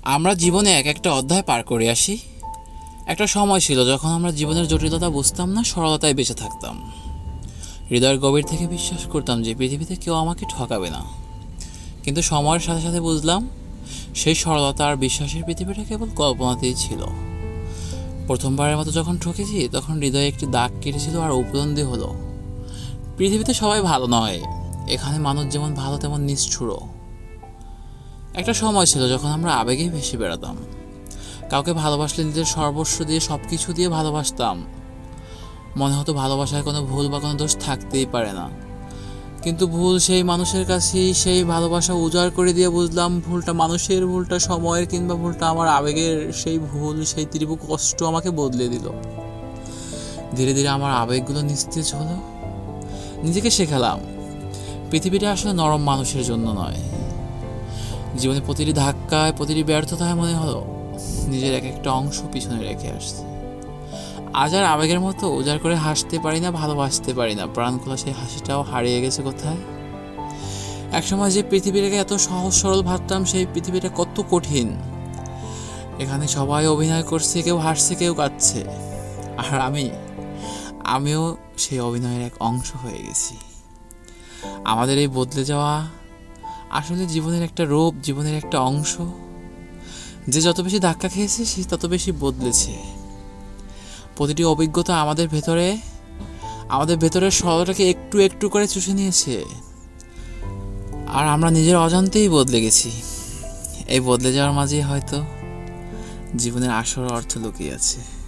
আমরা জীবনে এক একটা অধ্যায় পার করে আসি। একটা সময় ছিল যখন আমরা জীবনের জটিলতা বুঝতাম না, সরলতায় বেঁচে থাকতাম। হৃদয়ের গভীর থেকে বিশ্বাস করতাম যে পৃথিবীতে কেউ আমাকে ঠকাবে না। কিন্তু সময়ের সাথে সাথে বুঝলাম সেই সরলতা আর বিশ্বাসের পৃথিবীটা কেবল কল্পনাতেই ছিল। প্রথমবারের মতো যখন ঠকেছি তখন হৃদয়ে একটি দাগ কেটেছিল আর উপলব্ধি হলো পৃথিবীতে সবাই ভালো নয়, এখানে মানুষ যেমন ভালো তেমন নিষ্ঠুর। একটা সময় ছিল যখন আমরা আবেগেই ভেসে বেড়াতাম। কাউকে ভালোবাসলে নিজের সর্বস্ব দিয়ে সব কিছু দিয়ে ভালোবাসতাম। মনে হতো ভালোবাসায় কোনো ভুল বা কোনো দোষ থাকতেই পারে না। কিন্তু ভুল সেই মানুষের কাছেই সেই ভালোবাসা উজাড় করে দিয়ে বুঝলাম ভুলটা মানুষের, ভুলটা সময়ের, কিংবা ভুলটা আমার আবেগের। সেই ভুল, সেই তীব্র কষ্ট আমাকে বদলে দিল। ধীরে ধীরে আমার আবেগগুলো নিস্তেজ হলো। নিজেকে শেখালাম পৃথিবীটা আসলে নরম মানুষের জন্য নয়। জীবনে প্রতিটি ধাক্কায়, প্রতিটি ব্যর্থতায় মনে হলো নিজের এক একটা অংশ পিছনে রেখে আসছে। আজ আর আবেগের মতো উজাড় করে হাসতে পারি না, ভালোবাসতে পারি না। প্রাণ খোলা সেই হাসিটাও হারিয়ে গেছে কোথায়। একসময় যে পৃথিবীটাকে এত সহজ সরল ভাবতাম, সেই পৃথিবীটা কত কঠিন। এখানে সবাই অভিনয় করছে, কেউ হাসছে, কেউ কাঁদছে। আর আমিও সেই অভিনয়ের এক অংশ হয়ে গেছি। আমাদের এই বদলে যাওয়া আসলে জীবনের একটা রূপ, জীবনের একটা অংশ। যে যত বেশি ধাক্কা খেয়েছে সে তত বেশি বদলেছে। প্রতিটি অভিজ্ঞতা আমাদের ভেতরের সরলতাকে একটু একটু করে চুষে নিয়েছে। আর আমরা নিজের অজান্তেই বদলে গেছি। এই বদলে যাওয়ার মাঝেই হয়তো জীবনের আসল অর্থ লুকিয়ে আছে।